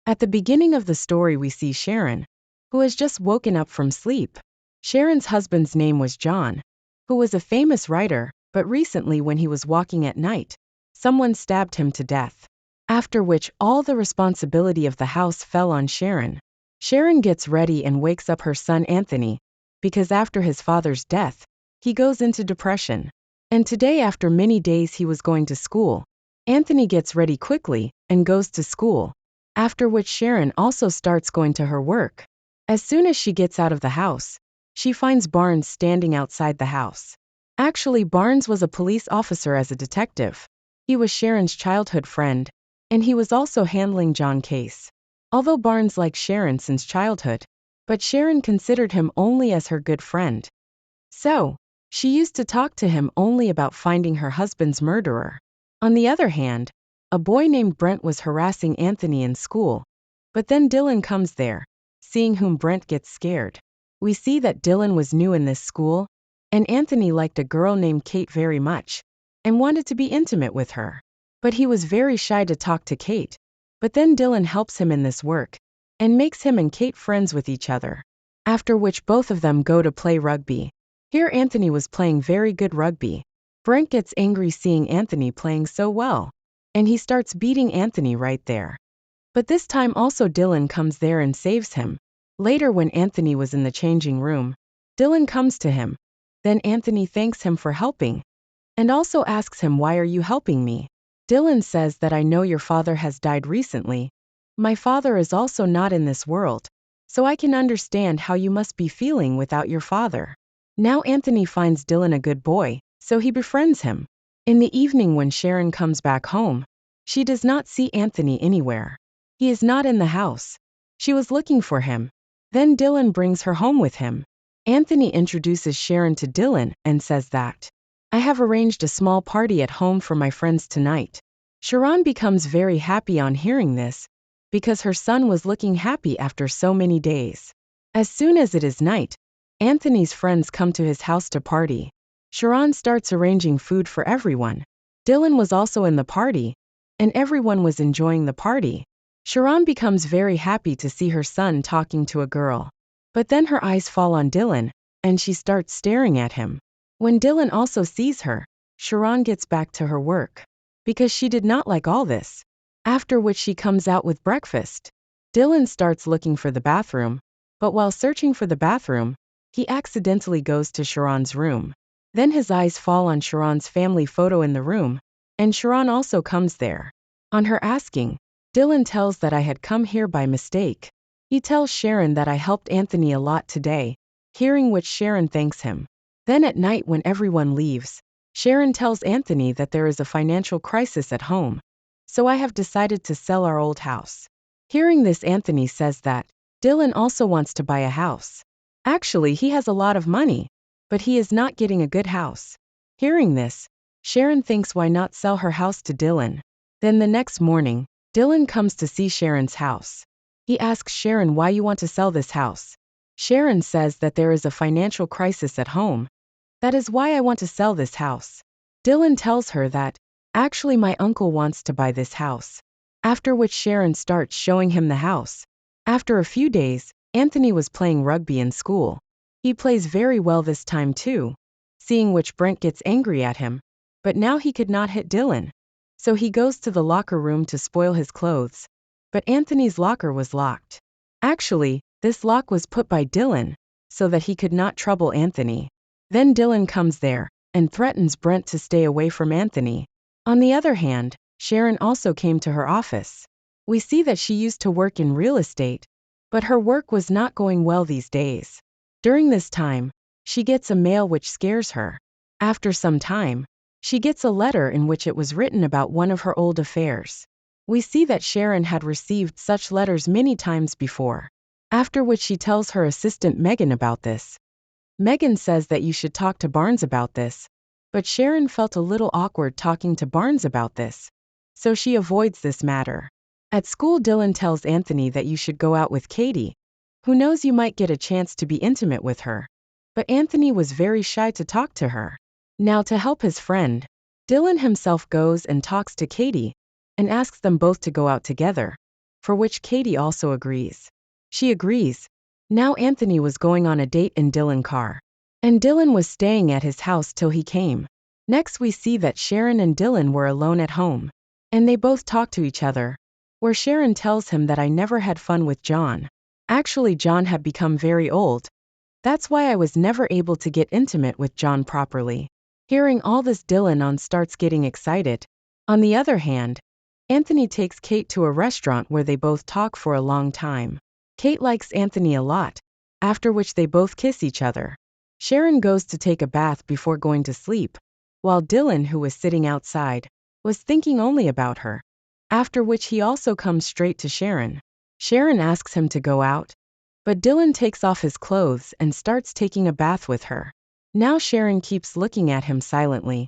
At the beginning of the story we see Sharon, who has just woken up from sleep. Sharon's husband's name was John, who was a famous writer, but recently when he was walking at night, someone stabbed him to death. After which all the responsibility of the house fell on Sharon. Sharon gets ready and wakes up her son Anthony, because after his father's death, he goes into depression. And today after many days he was going to school. Anthony gets ready quickly and goes to school. After which Sharon also starts going to her work. As soon as she gets out of the house, she finds Barnes standing outside the house. Actually, Barnes was a police officer as a detective. He was Sharon's childhood friend, and he was also handling John's case. Although Barnes liked Sharon since childhood, but Sharon considered him only as her good friend. So, she used to talk to him only about finding her husband's murderer. On the other hand, a boy named Brent was harassing Anthony in school. But then Dylan comes there. Seeing whom Brent gets scared. We see that Dylan was new in this school, and Anthony liked a girl named Kate very much, and wanted to be intimate with her. But he was very shy to talk to Kate. But then Dylan helps him in this work, and makes him and Kate friends with each other. After which both of them go to play rugby. Here Anthony was playing very good rugby. Brent gets angry seeing Anthony playing so well, and he starts beating Anthony right there. But this time also Dylan comes there and saves him. Later when Anthony was in the changing room, Dylan comes to him. Then Anthony thanks him for helping, and also asks him, "Why are you helping me?" Dylan says that I know your father has died recently. My father is also not in this world, so I can understand how you must be feeling without your father. Now Anthony finds Dylan a good boy, so he befriends him. In the evening when Sharon comes back home, she does not see Anthony anywhere. He is not in the house. She was looking for him. Then Dylan brings her home with him. Anthony introduces Sharon to Dylan and says that, "I have arranged a small party at home for my friends tonight." Sharon becomes very happy on hearing this, because her son was looking happy after so many days. As soon as it is night, Anthony's friends come to his house to party. Sharon starts arranging food for everyone. Dylan was also in the party, and everyone was enjoying the party. Sharon becomes very happy to see her son talking to a girl. But then her eyes fall on Dylan, and she starts staring at him. When Dylan also sees her, Sharon gets back to her work, because she did not like all this. After which she comes out with breakfast. Dylan starts looking for the bathroom, but while searching for the bathroom, he accidentally goes to Sharon's room. Then his eyes fall on Sharon's family photo in the room, and Sharon also comes there. On her asking, Dylan tells that I had come here by mistake. He tells Sharon that I helped Anthony a lot today, hearing which Sharon thanks him. Then at night when everyone leaves, Sharon tells Anthony that there is a financial crisis at home. So I have decided to sell our old house. Hearing this, Anthony says that Dylan also wants to buy a house. Actually, he has a lot of money, but he is not getting a good house. Hearing this, Sharon thinks why not sell her house to Dylan. Then the next morning, Dylan comes to see Sharon's house. He asks Sharon, "Why you want to sell this house?" Sharon says that there is a financial crisis at home. "That is why I want to sell this house." Dylan tells her that, "Actually my uncle wants to buy this house." After which Sharon starts showing him the house. After a few days, Anthony was playing rugby in school. He plays very well this time too. Seeing which Brent gets angry at him. But now he could not hit Dylan. So he goes to the locker room to spoil his clothes. But Anthony's locker was locked. Actually, this lock was put by Dylan, so that he could not trouble Anthony. Then Dylan comes there, and threatens Brent to stay away from Anthony. On the other hand, Sharon also came to her office. We see that she used to work in real estate, but her work was not going well these days. During this time, she gets a mail which scares her. After some time, she gets a letter in which it was written about one of her old affairs. We see that Sharon had received such letters many times before. After which she tells her assistant Megan about this. Megan says that you should talk to Barnes about this, but Sharon felt a little awkward talking to Barnes about this, so she avoids this matter. At school, Dylan tells Anthony that you should go out with Katie. Who knows, you might get a chance to be intimate with her. But Anthony was very shy to talk to her. Now to help his friend, Dylan himself goes and talks to Katie, and asks them both to go out together. for which Katie also agrees. She agrees. Now Anthony was going on a date in Dylan's car, and Dylan was staying at his house till he came. Next we see that Sharon and Dylan were alone at home, and they both talk to each other, where Sharon tells him that I never had fun with John. Actually, John had become very old. That's why I was never able to get intimate with John properly. Hearing all this, Dylan starts getting excited. On the other hand, Anthony takes Kate to a restaurant where they both talk for a long time. Kate likes Anthony a lot, after which they both kiss each other. Sharon goes to take a bath before going to sleep, while Dylan, who was sitting outside, was thinking only about her. After which he also comes straight to Sharon. Sharon asks him to go out, but Dylan takes off his clothes and starts taking a bath with her. Now Sharon keeps looking at him silently,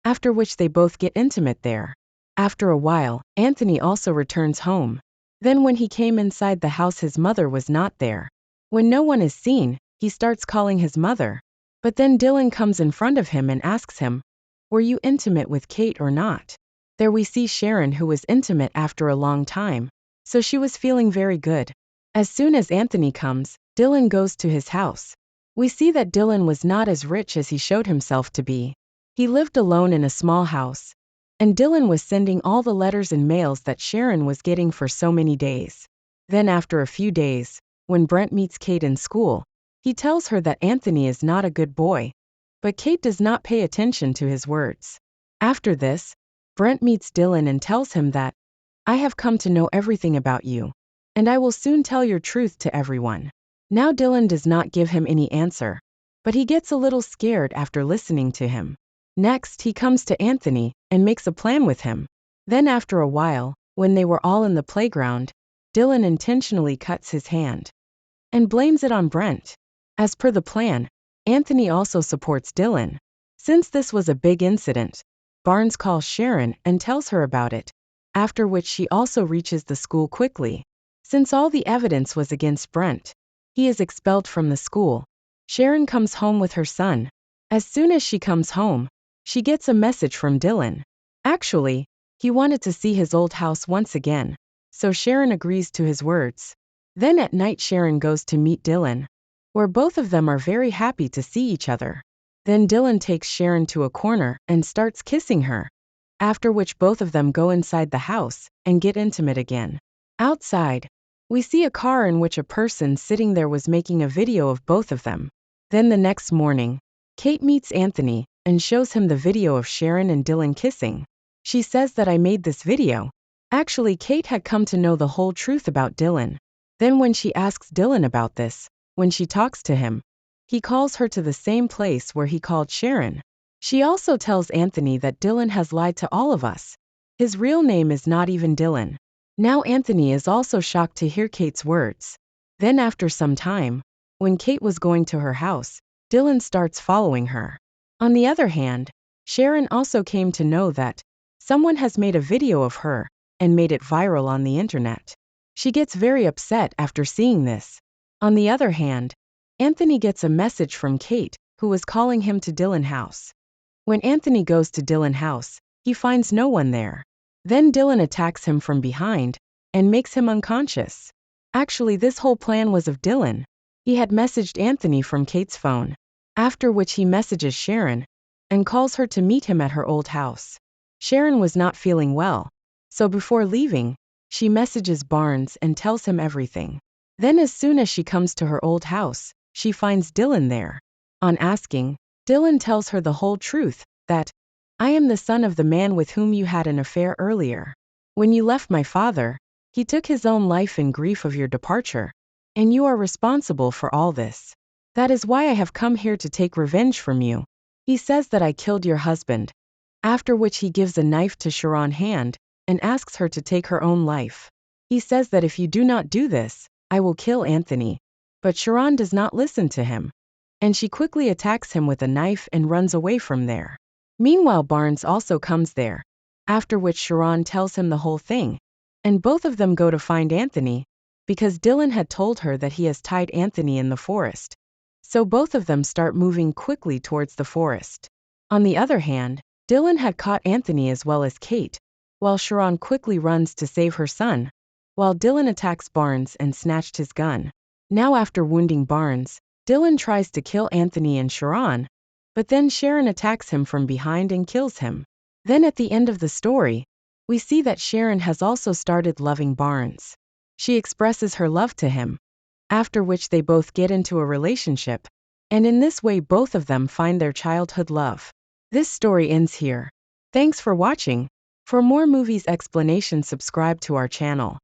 after which they both get intimate there. After a while, Anthony also returns home. Then when he came inside the house, his mother was not there. When no one is seen, he starts calling his mother. But then Dylan comes in front of him and asks him, "Were you intimate with Kate or not?" There we see Sharon, who was intimate after a long time, so she was feeling very good. As soon as Anthony comes, Dylan goes to his house. We see that Dylan was not as rich as he showed himself to be. He lived alone in a small house, and Dylan was sending all the letters and mails that Sharon was getting for so many days. Then after a few days, when Brent meets Kate in school, he tells her that Anthony is not a good boy, but Kate does not pay attention to his words. After this, Brent meets Dylan and tells him that, "I have come to know everything about you, and I will soon tell your truth to everyone." Now Dylan does not give him any answer, but he gets a little scared after listening to him. Next, he comes to Anthony and makes a plan with him. Then after a while, when they were all in the playground, Dylan intentionally cuts his hand and blames it on Brent. As per the plan, Anthony also supports Dylan. Since this was a big incident, Barnes calls Sharon and tells her about it, after which she also reaches the school quickly. Since all the evidence was against Brent, he is expelled from the school. Sharon comes home with her son. As soon as she comes home, she gets a message from Dylan. Actually, he wanted to see his old house once again, so Sharon agrees to his words. Then at night Sharon goes to meet Dylan, where both of them are very happy to see each other. Then Dylan takes Sharon to a corner and starts kissing her, after which both of them go inside the house and get intimate again. Outside, we see a car in which a person sitting there was making a video of both of them. Then the next morning, Kate meets Anthony and shows him the video of Sharon and Dylan kissing. She says that I made this video. Actually, Kate had come to know the whole truth about Dylan. Then when she asks Dylan about this, when she talks to him, he calls her to the same place where he called Sharon. She also tells Anthony that Dylan has lied to all of us. His real name is not even Dylan. Now Anthony is also shocked to hear Kate's words. Then after some time, when Kate was going to her house, Dylan starts following her. On the other hand, Sharon also came to know that someone has made a video of her and made it viral on the internet. She gets very upset after seeing this. On the other hand, Anthony gets a message from Kate, who was calling him to Dylan's house. When Anthony goes to Dylan's house, he finds no one there. Then Dylan attacks him from behind and makes him unconscious. Actually, this whole plan was of Dylan. He had messaged Anthony from Kate's phone, after which he messages Sharon and calls her to meet him at her old house. Sharon was not feeling well, so before leaving, she messages Barnes and tells him everything. Then as soon as she comes to her old house, she finds Dylan there. On asking, Dylan tells her the whole truth, that, "I am the son of the man with whom you had an affair earlier. When you left my father, he took his own life in grief of your departure, and you are responsible for all this. That is why I have come here to take revenge from you. He says that I killed your husband." After which he gives a knife to Sharon's hand and asks her to take her own life. He says that if you do not do this, I will kill Anthony. But Sharon does not listen to him, and she quickly attacks him with a knife and runs away from there. Meanwhile, Barnes also comes there, after which Sharon tells him the whole thing, and both of them go to find Anthony, because Dylan had told her that he has tied Anthony in the forest. So both of them start moving quickly towards the forest. On the other hand, Dylan had caught Anthony as well as Kate, while Sharon quickly runs to save her son. while Dylan attacks Barnes and snatched his gun. Now after wounding Barnes, Dylan tries to kill Anthony and Sharon, but then Sharon attacks him from behind and kills him. Then at the end of the story, we see that Sharon has also started loving Barnes. She expresses her love to him, after which they both get into a relationship, and in this way both of them find their childhood love. This story ends here. Thanks for watching. For more movies explanation, subscribe to our channel.